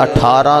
18